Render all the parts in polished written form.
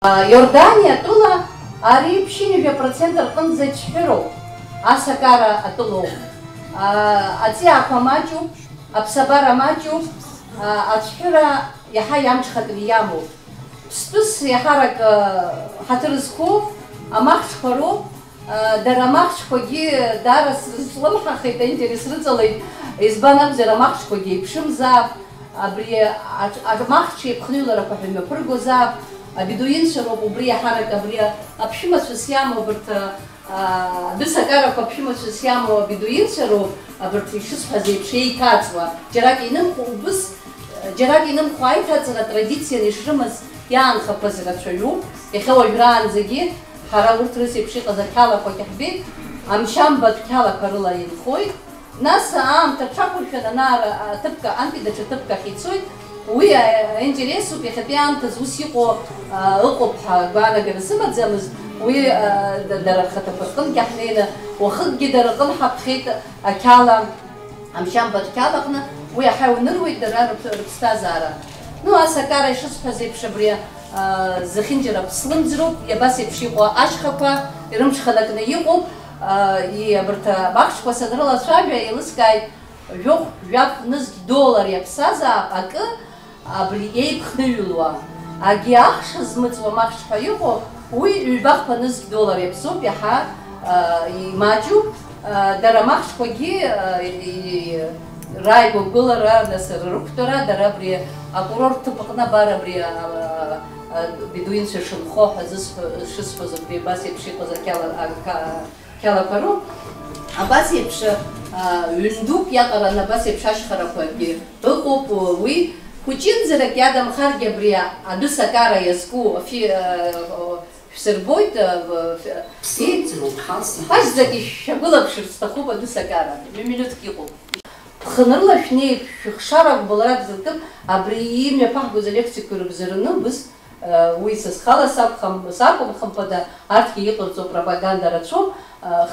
يوردانيا طولا أريب شيني في برسنت القن زي تشحرو أسكارا أطلو أتيا فماجو أبسبارا ماجو أتشحرا يحيى أمش خدريامو بس يحرك حترزكو أماخش خرو دراماخش خوجي دارس سلمخا خيتا إنترس رزلي إزبانم زراماخش خوجي بشم زاب أبري أماخش يبخنيو لرا كحمي برجو زاب بدوين شروب وبري حرك أبري أبشمة سيامو برت بسكارا كبشمة سيامو بدوين شروب أبرت شوف هذي شيء كاتوا جراكي نم بس جراكي نم خايفة ترى تراديسيا نشرمس يان خبزة شيء يخوي بران زجي حراورت رسي بشي قذا كالا فكحبي أمشام بد كالا كارلا ينخوي ناس تبشكل في النار تبقى أنت ده تبقى خيتسوي ويا إنجليزو بيخبيان تزوسيقو أقوب حقانا جرسمة زمز ويا در خطفرقن كحنينا وخد جدر قلحة بخيت كالا أمشام بد كالا قنا ويا حاول نروي درار بستازارا نو أسكارا يشوف هذي بشبريا زخنجرة بسلم زروب يباسي بشيقو أشخبا يرمش خلقنا يقوب يبرتا باخش وسدرلا شابيا يلسكاي جوخ جاب نزك دولار يبسازا أك أبري يبخنيلوا أجي أخش زمت وماخش حيوه ويباخ بنزك دولار يبسوب يحا يماجو درا ماخش كوجي راي بقولة نسر ركتورا درا بري أقرر تبقنا بارا بري بدوين شلخوه زس شس فزر بري باسي بشي قزا كالا كارو أباسي بش وندوك يقرأ نباسي بشاش خرافة بقوب وي كوتشين زرك يادم خارج بري عدو سكارا يسكو في سربويت هاش زكي شغلة بشرستخوبة دو سكارا مينوت كيقو خنرلا شني خشارك بلرك زلتم أبريم يبحث زليكتي كربزرنو بس ويسس خلاص ساقم خمبدا أرتكي يقول زو بروباغندا رتشو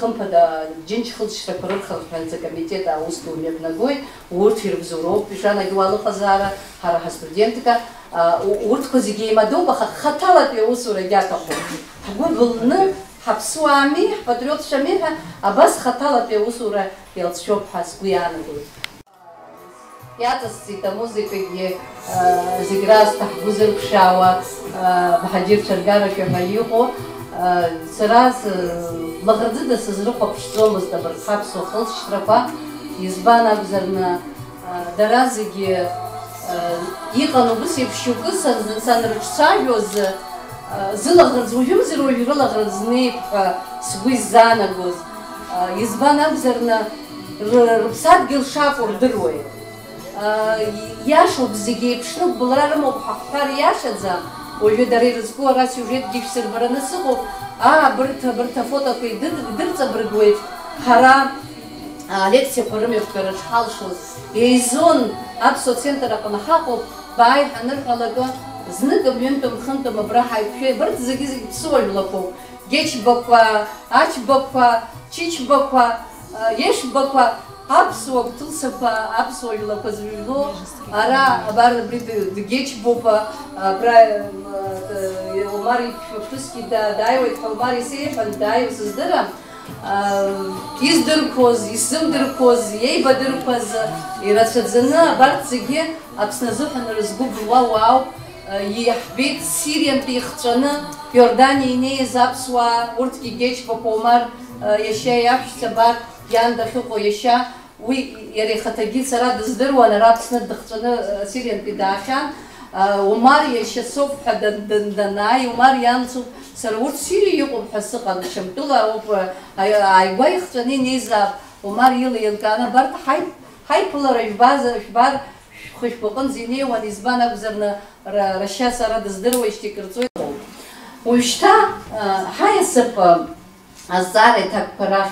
خمبدا جنش خلش ركرر خلفنز كميتة أوستو مبنغوي ورتير بزورو بيشانا جوالو خزارة هرا ستودنتكا ورتكو زيجي ما دوبا خطالة بيوسو رجعتهم هقول بلنا حبسوامي بدريوت شميها أبس خطالة بيوسو رجعتشوب حسقيانا قول ياتس موسيقى زجراس تحبوزر بشاوة بحجير شرقارة كماليوكو سراس لغردة سزرقة بشتومز دبر خابسو خلص شرفا يزبانا بزرنا درازيجي يقانو بس يبشوكو سنرج سايوز زلغرز ويمزرو يرلغرز نيب سويز زاناغوز يزبانا بزرنا ربسات جل شافور دروي ياشو بزيجي بشنو بلرارمو بحفار ياشدزا وجداري رزقو راس يوجد جيش سربرا نسقو برتا فوتو كي درتا برغويت حرام ليكسي قرمي فكرش حالشوز يزون ابسو سنتر قنحاقو باي حنرفع لغا زنق بينتم خنتم براحة يبشي برت زيجي بسول لكو جيش بقوا اش بقوا تشيش بقوا يش بقوا أبسو بتلصق أبسو يلا كذبيلو أرا بار بريد دجيج بوبا برا وماري فلوسكي دايو يتحماري سيف دايو سزدرا يزدر كوز يسمدر كوز يبدر كوز يرتزنا بار تيجي أبس نزوح نرزقو بواو واو يحبيت سيريان بيختنا يورداني نيز أبسوا ورتكي جيج بوبومار يشيا يفش سبار ياندا خلقو يشا وي يري خطاجي سرا دزدر وانا رابسنا دختنا سيريان بداشان وماري يشا صوف حدا دناي وماري يانسو سرورت سيري يقوم حسقا شمتولا ايوا يختني نيزا وماري يلي يلقانا برد هاي بولر اشبار خوش بقن زيني ونزبانا بزرنا رشا سرا دزدر ويشتكرتوي ويشتا هاي السب الزاري تاك براش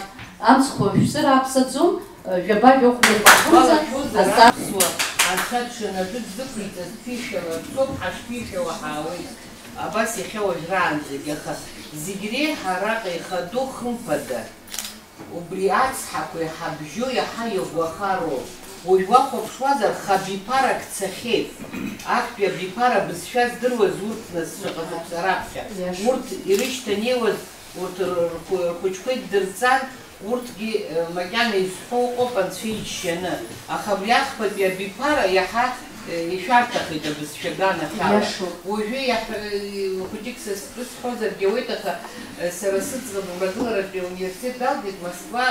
أمس خوش سر أبسطهم جبال يخلو بحوزة أزار أنشأنا جد ذكرت فيشة صبح فيشة وحاوي أباس يخوج رانزي يخ زجري حرق يخدو خنفدة وبريات حكوا يحبجو يحيو وخارو уахәаԥшуазар хабиԥарак цахьеит. Актәи абиԥара бызшәа здыруаз урҭ насшаҟа раԥхьа. Урҭ ирышьҭанеиуаз, урҭ рхәыҷқәа ддырҵан, урҭгьы макьана изҳәоу ыҟоуп анцәа иџьшьаны. Аха абри ахԥатәи абиԥара иаҳа ишәарҭахеит абызшәа ганахьала. Уажәы хәыҷык сазхозаргьы ауеит, аха сара сыӡӷаб Мрагыларатәи ауниверситет далгеит, Москва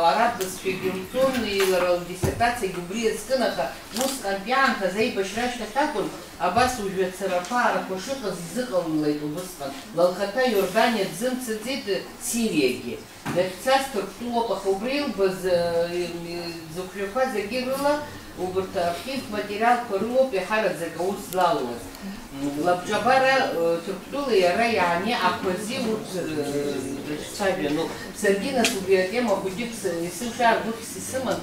аратә бызшәагьы лҵон, лара лдиссертациагьы убри иазкын, аха усҟантәи аамҭаз аибашьра ашьҭахь акәын, абас уажәы ацараԥаарақәа шыҟаз изыҟалмлеит убысҟан. Лылхаҭа Иордания дзымцаӡеит, Сириагьы. Дахьцаз Ҭырқәтәылоуп, аха убри илбаз зықәшәақәа зегьы рыла убарҭ архивтә материалқәа рылоуп иаҳараӡак аус злалуаз. Лабҿабара Ҭырқәтәыла иара иаани ақәази урҭ дрыҿцәажәан. Саргьы нас убри атема хәыҷык исымшаар гәыхьс исыман.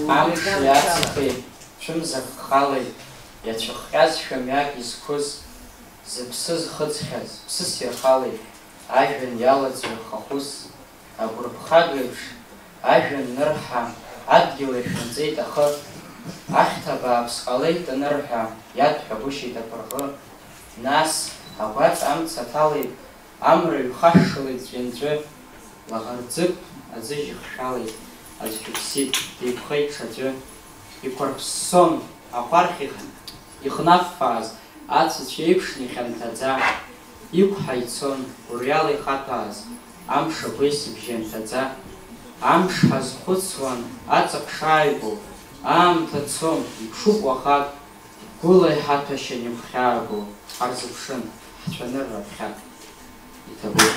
Амш иацхеит, цәымзакхалеит, иацәыхҟьазшәа мҩак изқәыз, зыԥсы зхыҵхьаз, ԥсыс ирхалеит, ажәҩан иалаӡҩо хахәыс, агәырԥхага еиԥш, ажәҩан нырҳа, адгьыл иашәынҵеит ахы, ахьҭа бааԥс ҟалеит анырҳәа, иадҳәагәышьеит аԥырӷы, нас агәаҵ амца ҭалеит, амра ҩхашшылеит ҵәҩанҵәы, лаӷырӡык аӡыжь ихшәалеит, аӡәгьы ԥсит, деиқәхеит ҽаӡәы, иқәарԥссон аҟәархь ихнаффааз, ацәацә еиԥшны ихьанҭаӡа, иқәҳа ицон, гәырҩала ихаҭәааз, амш агәеис ибжьы анҭаӡа, амш ҳазхәыцуан, аҵак шааигәоу, аамҭа цом, иԥшуп уахак, гәыла иҳаҭәашьан игәхьааго, ҳарзыԥшын, ҳцәанырра ԥхьак. Иҭабуп.